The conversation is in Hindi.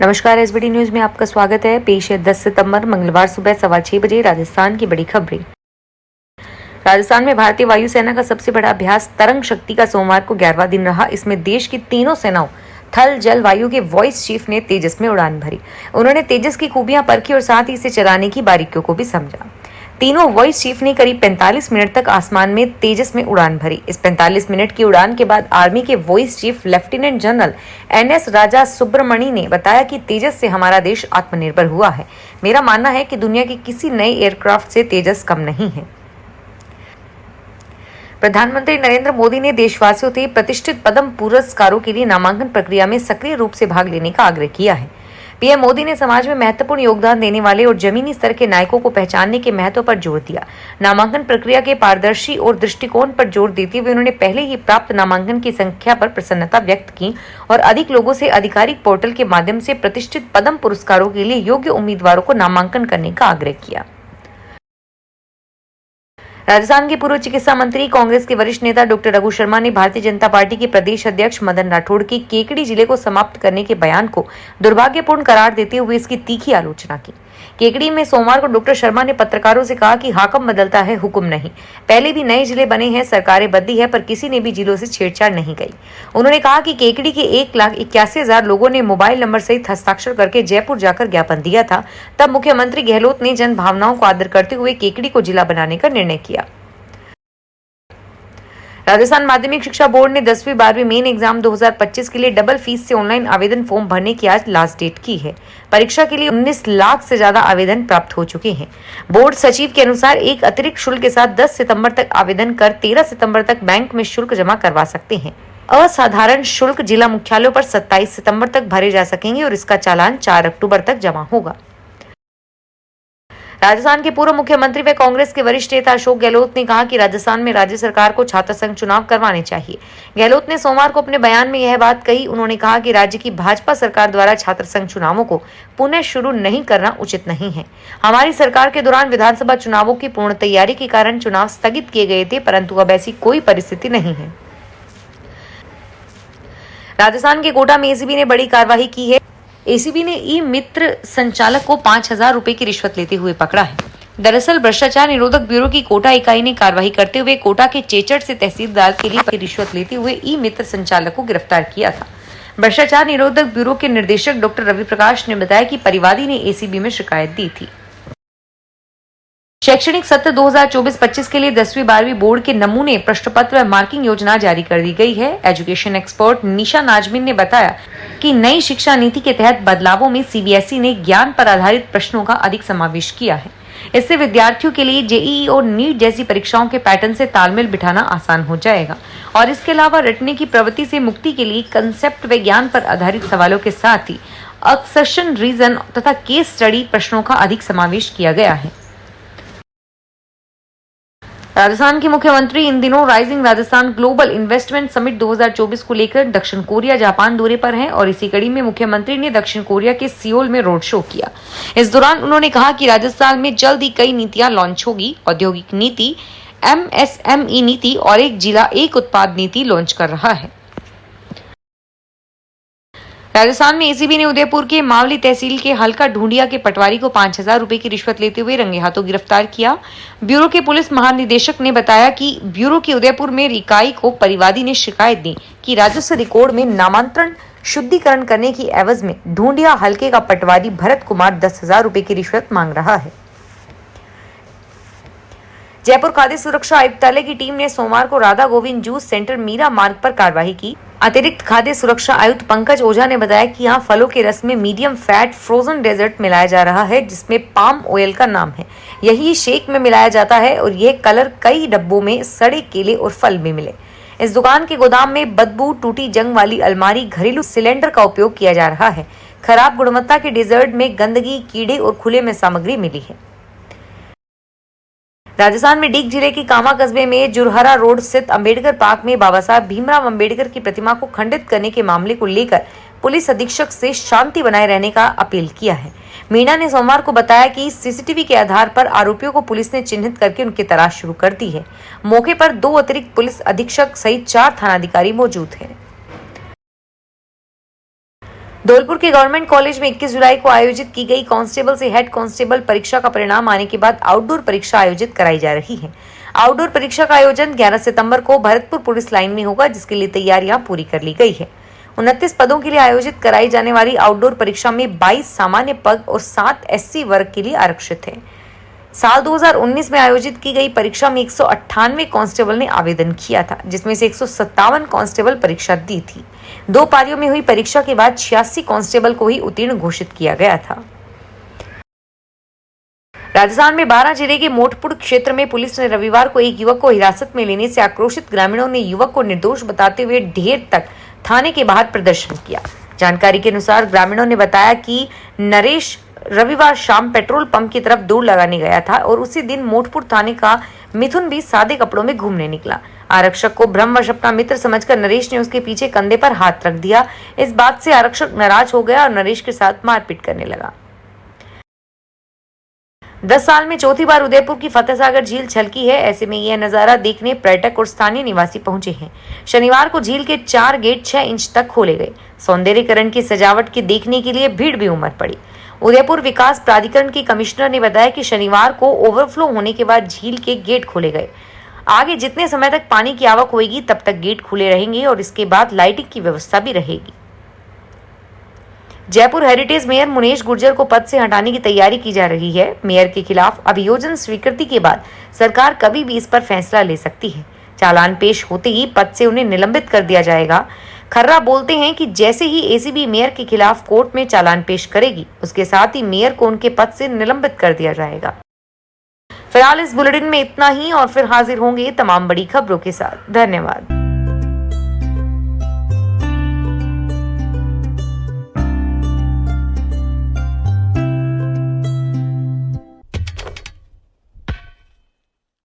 नमस्कार, एसबीटी न्यूज में आपका स्वागत है। पेश है 10 सितंबर मंगलवार सुबह 6:15 बजे राजस्थान की बड़ी खबरें। राजस्थान में भारतीय वायुसेना का सबसे बड़ा अभ्यास तरंग शक्ति का सोमवार को 11वां दिन रहा। इसमें देश की तीनों सेनाओं थल, जल, वायु के वॉइस चीफ ने तेजस में उड़ान भरी। उन्होंने तेजस की खूबियां परखी और साथ ही इसे चलाने की बारीकियों को भी समझा। तीनों वॉइस चीफ ने करीब 45 मिनट तक आसमान में तेजस में उड़ान भरी। इस 45 मिनट की उड़ान के बाद आर्मी के voice chief lieutenant general NS राजा सुब्रमणी ने बताया कि तेजस से हमारा देश आत्मनिर्भर हुआ है। मेरा मानना है कि दुनिया के किसी नए एयरक्राफ्ट से तेजस कम नहीं है। प्रधानमंत्री नरेंद्र मोदी ने देशवासियों से प्रतिष्ठित पद्म पुरस्कारों के लिए नामांकन प्रक्रिया में सक्रिय रूप से भाग लेने का आग्रह किया है। पीएम मोदी ने समाज में महत्वपूर्ण योगदान देने वाले और जमीनी स्तर के नायकों को पहचानने के महत्व पर जोर दिया। नामांकन प्रक्रिया के पारदर्शी और दृष्टिकोण पर जोर देते हुए उन्होंने पहले ही प्राप्त नामांकन की संख्या पर प्रसन्नता व्यक्त की और अधिक लोगों से आधिकारिक पोर्टल के माध्यम से प्रतिष्ठित पद्म पुरस्कारों के लिए योग्य उम्मीदवारों को नामांकन करने का आग्रह किया। राजस्थान के पूर्व चिकित्सा मंत्री कांग्रेस के वरिष्ठ नेता डॉक्टर रघु शर्मा ने भारतीय जनता पार्टी के प्रदेश अध्यक्ष मदन राठौड़ के केकड़ी जिले को समाप्त करने के बयान को दुर्भाग्यपूर्ण करार देते हुए इसकी तीखी आलोचना की। केकड़ी में सोमवार को डॉक्टर शर्मा ने पत्रकारों से कहा कि हाकम बदलता है, हुक्म नहीं। पहले भी नए जिले बने हैं, सरकारें बदली है, पर किसी ने भी जिलों से छेड़छाड़ नहीं की। उन्होंने कहा कि केकड़ी के 1,81,000 लोगों ने मोबाइल नंबर सहित हस्ताक्षर करके जयपुर जाकर ज्ञापन दिया था। तब मुख्यमंत्री गहलोत ने जन भावनाओं को आदर करते हुए केकड़ी को जिला बनाने का निर्णय किया। राजस्थान माध्यमिक शिक्षा बोर्ड ने 10वीं 12वीं मेन एग्जाम 2025 के लिए डबल फीस से ऑनलाइन आवेदन फॉर्म भरने की आज लास्ट डेट की है। परीक्षा के लिए 19 लाख से ज्यादा आवेदन प्राप्त हो चुके हैं। बोर्ड सचिव के अनुसार एक अतिरिक्त शुल्क के साथ 10 सितंबर तक आवेदन कर 13 सितंबर तक बैंक में शुल्क जमा करवा सकते हैं। असाधारण शुल्क जिला मुख्यालयों पर 27 सितंबर तक भरे जा सकेंगे और इसका चालान 4 अक्टूबर तक जमा होगा। राजस्थान के पूर्व मुख्यमंत्री व कांग्रेस के वरिष्ठ नेता अशोक गहलोत ने कहा कि राजस्थान में राज्य सरकार को छात्र संघ चुनाव करवाने चाहिए। गहलोत ने सोमवार को अपने बयान में यह बात कही। उन्होंने कहा कि राज्य की भाजपा सरकार द्वारा छात्र संघ चुनावों को पुनः शुरू नहीं करना उचित नहीं है। हमारी सरकार के दौरान विधानसभा चुनावों की पूर्ण तैयारी के कारण चुनाव स्थगित किए गए थे, परंतु अब ऐसी कोई परिस्थिति नहीं है। राजस्थान के कोटा में एसीबी ने बड़ी कार्रवाई की है। एसीबी ने ई मित्र संचालक को 5,000 रुपए की रिश्वत लेते हुए पकड़ा है। दरअसल भ्रष्टाचार निरोधक ब्यूरो की कोटा इकाई ने कार्रवाई करते हुए कोटा के चेचड़ से तहसीलदार के लिए रिश्वत लेते हुए ई मित्र संचालक को गिरफ्तार किया था। भ्रष्टाचार निरोधक ब्यूरो के निदेशक डॉक्टर रवि प्रकाश ने बताया कि परिवादी ने एसीबी में शिकायत दी थी। शैक्षणिक सत्र 2024-25 के लिए 10वीं 12वीं बोर्ड के नमूने प्रश्न पत्र व मार्किंग योजना जारी कर दी गई है। एजुकेशन एक्सपर्ट निशा नाजमीन ने बताया कि नई शिक्षा नीति के तहत बदलावों में सीबीएसई ने ज्ञान पर आधारित प्रश्नों का अधिक समावेश किया है। इससे विद्यार्थियों के लिए जेईई और नीट जैसी परीक्षाओं के पैटर्न से तालमेल बिठाना आसान हो जाएगा और इसके अलावा रटने की प्रवृत्ति से मुक्ति के लिए कंसेप्ट व ज्ञान पर आधारित सवालों के साथ ही असर्शन, रीजन तथा केस स्टडी प्रश्नों का अधिक समावेश किया गया है। राजस्थान के मुख्यमंत्री इन दिनों rising Rajasthan global investment summit 2024 को लेकर दक्षिण कोरिया, जापान दौरे पर हैं और इसी कड़ी में मुख्यमंत्री ने दक्षिण कोरिया के सियोल में रोड शो किया। इस दौरान उन्होंने कहा कि राजस्थान में जल्द ही कई नीतियां लॉन्च होगी। औद्योगिक नीति, MSME नीति और एक जिला एक उत्पाद नीति लॉन्च कर रहा है। राजस्थान में एसीबी ने उदयपुर के मावली तहसील के हल्का ढूंढिया के पटवारी को 5,000 रुपए की रिश्वत लेते हुए रंगे हाथों गिरफ्तार किया। ब्यूरो के पुलिस महानिदेशक ने बताया कि ब्यूरो की उदयपुर में इकाई को परिवादी ने शिकायत दी कि राजस्व रिकॉर्ड में नामांतरण शुद्धिकरण करने की एवज में ढूंढिया हल्के का पटवारी भरत कुमार 10,000 रुपए की रिश्वत मांग रहा है। जयपुर खाद्य सुरक्षा आयुक्तालय की टीम ने सोमवार को राधा गोविंद जूस सेंटर मीरा मार्ग पर कार्रवाई की। अतिरिक्त खाद्य सुरक्षा आयुक्त पंकज ओझा ने बताया कि यहाँ फलों के रस में मीडियम फैट फ्रोजन डेजर्ट मिलाया जा रहा है, जिसमें पाम ऑयल का नाम है। यही शेक में मिलाया जाता है और यह कलर कई डब्बों में सड़े केले और फल में मिले। इस दुकान के गोदाम में बदबू, टूटी जंग वाली अलमारी, घरेलू सिलेंडर का उपयोग किया जा रहा है। खराब गुणवत्ता के डेजर्ट में गंदगी, कीड़े और खुले में सामग्री मिली है। राजस्थान में डीग जिले के कामा कस्बे में जुरहरा रोड स्थित अंबेडकर पार्क में बाबा साहब भीमराव अंबेडकर की प्रतिमा को खंडित करने के मामले को लेकर पुलिस अधीक्षक से शांति बनाए रहने का अपील किया है। मीणा ने सोमवार को बताया कि सीसीटीवी के आधार पर आरोपियों को पुलिस ने चिन्हित करके उनकी तलाश शुरू कर दी है। मौके पर 2 अतिरिक्त पुलिस अधीक्षक सहित 4 थानाधिकारी मौजूद हैं। धौलपुर के गवर्नमेंट कॉलेज में 21 जुलाई को आयोजित की गई कांस्टेबल से हेड कांस्टेबल परीक्षा का परिणाम आने के बाद आउटडोर परीक्षा आयोजित कराई जा रही है। आउटडोर परीक्षा का आयोजन 11 सितंबर को भरतपुर पुलिस लाइन में होगा, जिसके लिए तैयारियां पूरी कर ली गई है। 29 पदों के लिए आयोजित कराई जाने वाली आउटडोर परीक्षा में 22 सामान्य पद और 7 SC वर्ग के लिए आरक्षित है। साल 2019 में आयोजित की गई परीक्षा में 198 कांस्टेबल ने आवेदन किया था, जिसमें से 157 कांस्टेबल परीक्षा दी थी। 2 पारियों में हुई परीक्षा के बाद 86 कांस्टेबल को ही उत्तीर्ण घोषित किया गया था। राजस्थान में 12 जिले के मोटपुर क्षेत्र में पुलिस ने रविवार को एक युवक को हिरासत में लेने से आक्रोशित ग्रामीणों ने युवक को निर्दोष बताते हुए ढेर तक थाने के बाहर प्रदर्शन किया। जानकारी के अनुसार ग्रामीणों ने बताया कि नरेश रविवार शाम पेट्रोल पंप की तरफ दौड़ लगाने गया था और उसी दिन मोटपुर थाने का मिथुन भी सादे कपड़ों में घूमने निकला। आरक्षक को भ्रमवश अपना मित्र समझकर नरेश ने उसके पीछे कंधे पर हाथ रख दिया। इस बात से आरक्षक नाराज हो गया और नरेश के साथ मारपीट करने लगा। 10 साल में चौथी बार उदयपुर की फतेहसागर झील छलकी है। ऐसे में यह नजारा देखने पर्यटक और स्थानीय निवासी पहुंचे हैं। शनिवार को झील के 4 गेट 6 इंच तक खोले गए। सौंदर्यीकरण की सजावट के देखने के लिए भीड़ भी उमड़ पड़ी। उदयपुर विकास प्राधिकरण के कमिश्नर ने बताया कि शनिवार को ओवरफ्लो होने के बाद झील के गेट खोले गए। आगे जितने समय तक पानी की आवक होगी तब तक गेट खुले रहेंगे और इसके बाद लाइटिंग की व्यवस्था भी रहेगी। जयपुर हेरिटेज मेयर मुनेश गुर्जर को पद से हटाने की तैयारी की जा रही है। मेयर के खिलाफ अभियोजन स्वीकृति के बाद सरकार कभी भी इस पर फैसला ले सकती है। चालान पेश होते ही पद से उन्हें निलंबित कर दिया जाएगा। खर्रा बोलते हैं कि जैसे ही एसीबी मेयर के खिलाफ कोर्ट में चालान पेश करेगी, उसके साथ ही मेयर को उनके पद से निलंबित कर दिया जाएगा। फिलहाल इस बुलेटिन में इतना ही और फिर हाजिर होंगे तमाम बड़ी खबरों के साथ। धन्यवाद।